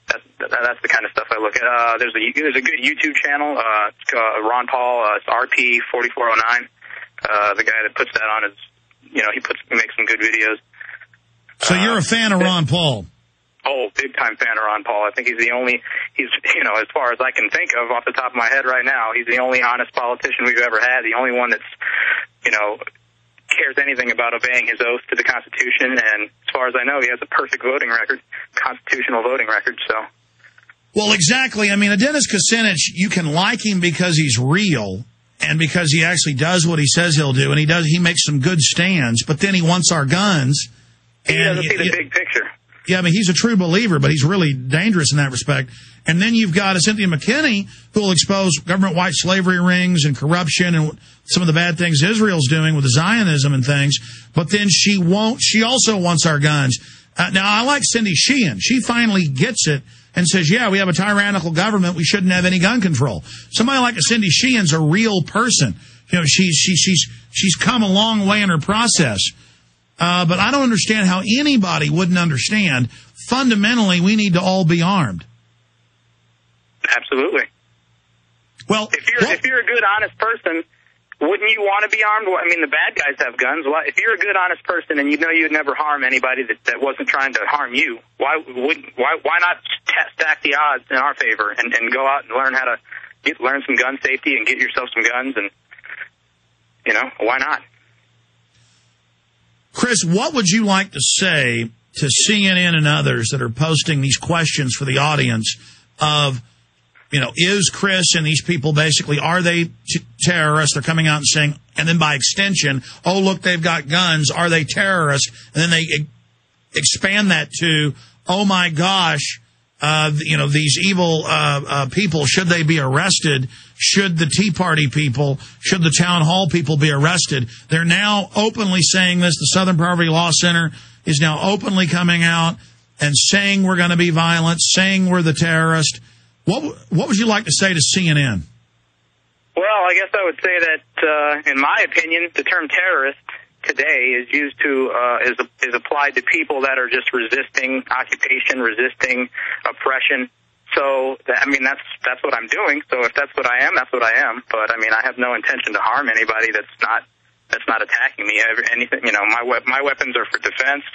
That's the kind of stuff I look at. There's a good YouTube channel. It's Ron Paul. It's RP4409. The guy that puts that on is, he makes some good videos. So you're a fan of Ron Paul? Oh, big time fan of Ron Paul. I think he's as far as I can think of off the top of my head right now, he's the only honest politician we've ever had. The only one that's, cares anything about obeying his oath to the Constitution, and as far as I know, he has a perfect voting record, constitutional voting record, so. Well, exactly. I mean, Dennis Kucinich, you can like him because he's real and because he actually does what he says he'll do, and he makes some good stands, but then he wants our guns. He doesn't see the big picture. Yeah, I mean, he's a true believer, but he's really dangerous in that respect. And then you've got Cynthia McKinney, who will expose government white slavery rings and corruption and some of the bad things Israel's doing with the Zionism and things. But then she also wants our guns. Now, I like Cindy Sheehan. She finally gets it and says, yeah, we have a tyrannical government. We shouldn't have any gun control. Somebody like Cindy Sheehan's a real person. She's come a long way in her process. But I don't understand how anybody wouldn't understand. Fundamentally, we need to all be armed. Absolutely. Well, if you're a good, honest person, wouldn't you want to be armed? I mean, the bad guys have guns. If you're a good, honest person and you know you'd never harm anybody that wasn't trying to harm you, why not stack the odds in our favor and go out and learn how to learn some gun safety and get yourself some guns, and why not? Chris, what would you like to say to CNN and others that are posting these questions for the audience of, is Chris and these people basically, are they terrorists? They're coming out and saying, and then by extension, oh, look, they've got guns. Are they terrorists? And then they expand that to, oh, my gosh, these evil people, should they be arrested? Should the Tea Party people, should the town hall people be arrested? They're now openly saying this. The Southern Poverty Law Center is now openly coming out and saying we're going to be violent, saying we're the terrorist. What would you like to say to CNN? Well, I guess I would say that, in my opinion, the term terrorist today is used to is applied to people that are just resisting occupation, resisting oppression. So, that's what I'm doing. So if that's what I am, that's what I am. But, I have no intention to harm anybody that's not attacking me. Anything, my weapons are for defense.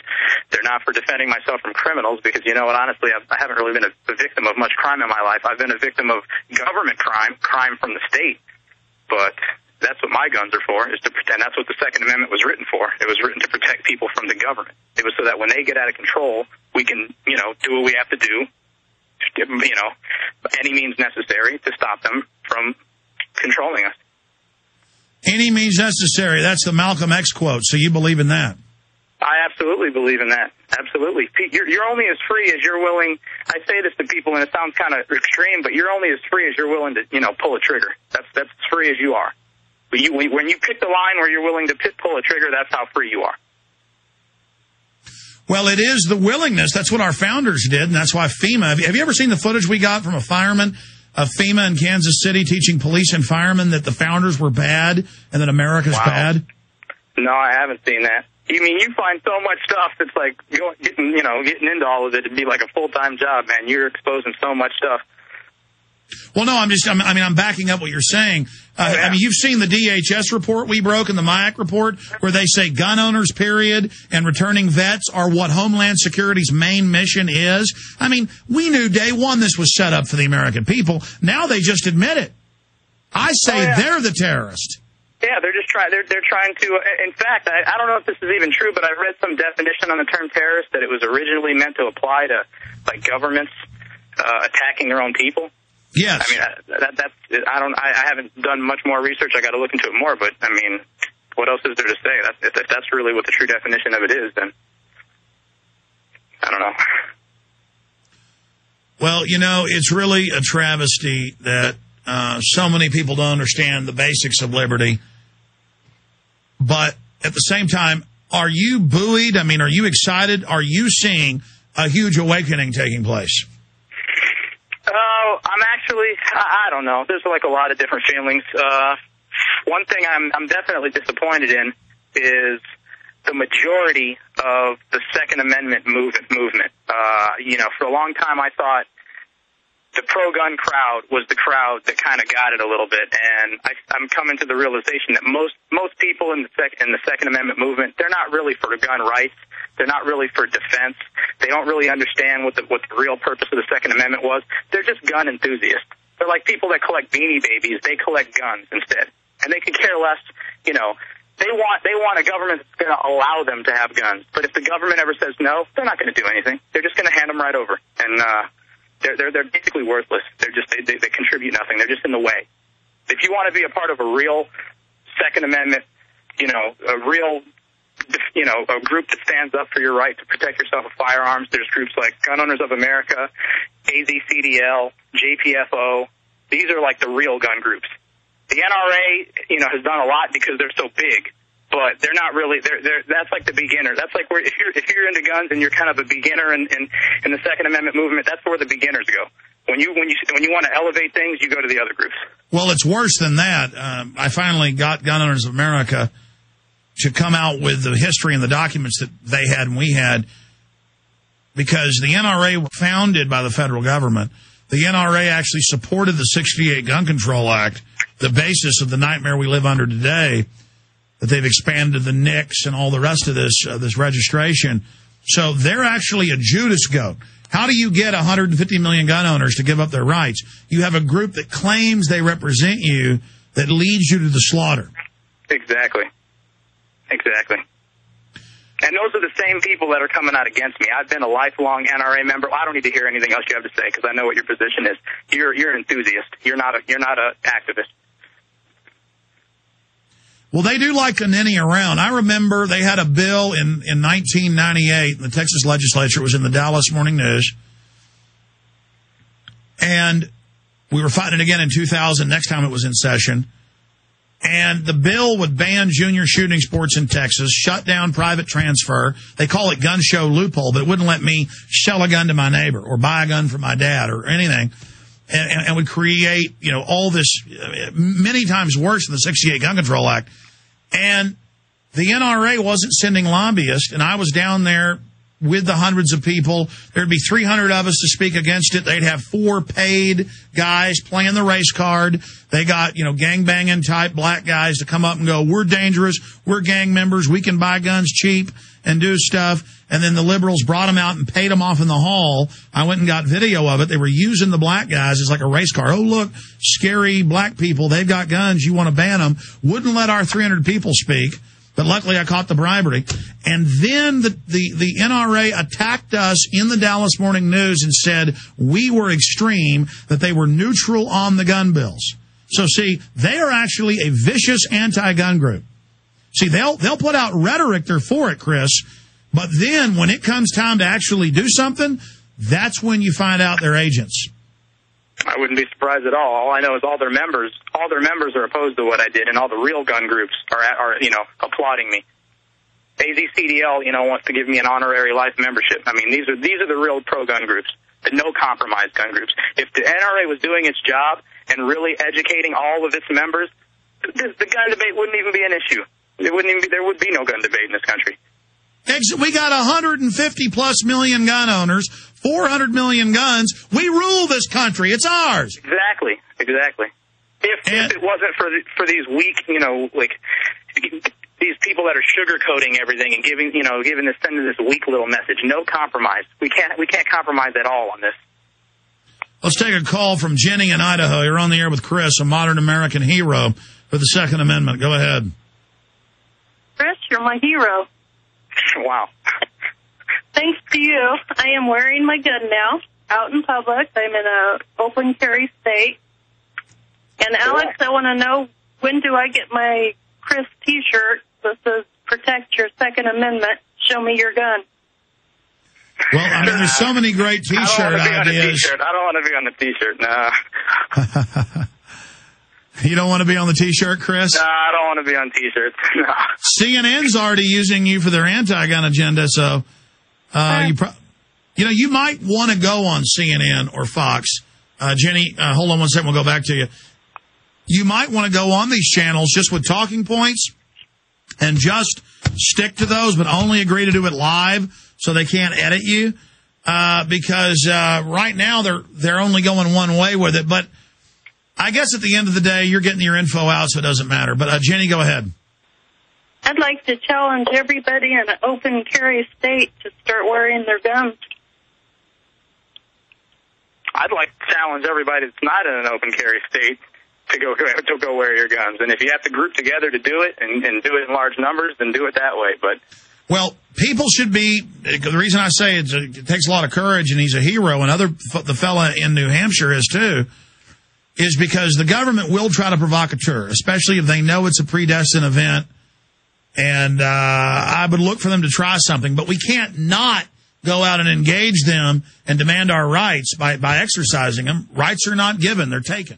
They're not for defending myself from criminals because, honestly, I haven't really been a victim of much crime in my life. I've been a victim of government crime from the state. But that's what my guns are for, is to pretend. That's what the Second Amendment was written for. It was written to protect people from the government. It was so that when they get out of control, we can, do what we have to do, any means necessary to stop them from controlling us. Any means necessary. That's the Malcolm X quote. So you believe in that? I absolutely believe in that. Absolutely. You're only as free as you're willing. I say this to people, and it sounds kind of extreme, but you're only as free as you're willing to, pull a trigger. That's as free as you are. But when you pick the line where you're willing to pull a trigger, that's how free you are. Well, it is the willingness. That's what our founders did, and that's why FEMA. Have you ever seen the footage we got from a fireman of FEMA in Kansas City teaching police and firemen that the founders were bad and that America's bad? No, I haven't seen that. You find so much stuff that's like getting into all of it. It'd be like a full-time job, man. You're exposing so much stuff. Well, no, I'm backing up what you're saying. You've seen the DHS report we broke and the MIAC report where they say gun owners, period, and returning vets are what Homeland Security's main mission is. We knew day one this was set up for the American people. Now they just admit it. I say they're the terrorist. Yeah, they're just trying. They're trying to. In fact, I don't know if this is even true, but I read some definition on the term terrorist that it was originally meant to apply to governments attacking their own people. Yes. I haven't done much more research. I got to look into it more. But what else is there to say? If that's really what the true definition of it is, then I don't know. Well, it's really a travesty that so many people don't understand the basics of liberty. But at the same time, are you buoyed? Are you excited? Are you seeing a huge awakening taking place? Oh, I don't know. There's a lot of different feelings. One thing I'm definitely disappointed in is the majority of the Second Amendment movement. For a long time I thought the pro-gun crowd was the crowd that kind of got it a little bit, and I'm coming to the realization that most people in the Second Amendment movement, they're not really for gun rights. They're not really for defense. They don't really understand what the real purpose of the Second Amendment was. They're just gun enthusiasts. They're like people that collect Beanie Babies. They collect guns instead, and they could care less. They want a government that's going to allow them to have guns. But if the government ever says no, they're not going to do anything. They're just going to hand them right over, and they're basically worthless. They contribute nothing. They're just in the way. If you want to be a part of a real Second Amendment, a real, a group that stands up for your right to protect yourself with firearms, there's groups like Gun Owners of America, AZCDL, JPFO. These are like the real gun groups. The NRA, has done a lot because they're so big, but they're not really. That's like the beginner. That's like where if you're into guns and you're kind of a beginner in the Second Amendment movement, that's where the beginners go. When you want to elevate things, you go to the other groups. Well, it's worse than that. I finally got Gun Owners of America to come out with the history and the documents that they had and we had, because the NRA was founded by the federal government. The NRA actually supported the 68 Gun Control Act, the basis of the nightmare we live under today, that they've expanded the NICS and all the rest of this registration. So they're actually a Judas goat. How do you get 150 million gun owners to give up their rights? You have a group that claims they represent you that leads you to the slaughter. Exactly. And those are the same people that are coming out against me. I've been a lifelong NRA member. I don't need to hear anything else you have to say because I know what your position is. You're an enthusiast. You're not an activist. Well, they do like to ninny around. I remember they had a bill in 1998 in the Texas legislature. It was in the Dallas Morning News. And we were fighting it again in 2000, next time it was in session. And the bill would ban junior shooting sports in Texas, shut down private transfer. They call it gun show loophole, but it wouldn't let me sell a gun to my neighbor or buy a gun for my dad or anything. And would create, all this many times worse than the 68 Gun Control Act. And the NRA wasn't sending lobbyists, and I was down there with the hundreds of people. There'd be 300 of us to speak against it. They'd have 4 paid guys playing the race card. They got, gangbanging type black guys to come up and go, we're dangerous, we're gang members, we can buy guns cheap and do stuff. And then the liberals brought them out and paid them off in the hall. I went and got video of it. They were using the black guys as like a race car. Oh, look, scary black people, they've got guns, you want to ban them. Wouldn't let our 300 people speak. But luckily I caught the bribery. And then the NRA attacked us in the Dallas Morning News and said we were extreme, that they were neutral on the gun bills. So, see, they are actually a vicious anti-gun group. See, they'll put out rhetoric, they're for it, Chris, but then when it comes time to actually do something, that's when you find out they're agents. I wouldn't be surprised at all. All I know is all their members are opposed to what I did, and all the real gun groups are applauding me. AZCDL, wants to give me an honorary life membership. I mean, these are the real pro-gun groups, the no-compromise gun groups. If the NRA was doing its job and really educating all of its members, the gun debate wouldn't even be an issue. There would be no gun debate in this country. We got 150-plus million gun owners, 400 million guns. We rule this country. It's ours. Exactly. If it wasn't for these weak, these people that are sugarcoating everything and sending this weak little message. No compromise. We can't compromise at all on this. Let's take a call from Jenny in Idaho. You're on the air with Chris, a modern American hero for the Second Amendment. Go ahead. Chris, you're my hero. Wow. Thanks to you, I am wearing my gun now, out in public. I'm in an open carry state. And Alex, I want to know, when do I get my Chris T-shirt that says, protect your Second Amendment, show me your gun? Well, I mean, there's so many great T-shirt ideas. I don't want to be on the T-shirt, no. You don't want to be on the T-shirt, Chris? No, I don't want to be on T-shirts. No. CNN's already using you for their anti-gun agenda, so you might want to go on CNN or Fox. Jenny, hold on one second. We'll go back to you. You might want to go on these channels just with talking points and just stick to those, but only agree to do it live so they can't edit you. Because right now they're only going one way with it. But I guess at the end of the day, you're getting your info out, so it doesn't matter. But Jenny, go ahead. I'd like to challenge everybody in an open carry state to start wearing their guns. I'd like to challenge everybody that's not in an open carry state to go wear your guns. And if you have to group together to do it and do it in large numbers, then do it that way. But well, people should be. The reason I say it takes a lot of courage, and he's a hero, and the fella in New Hampshire is too, is because the government will try to provocateur, especially if they know it's a predestined event. And I would look for them to try something, but we can't not go out and engage them and demand our rights by exercising them. Rights are not given; they're taken.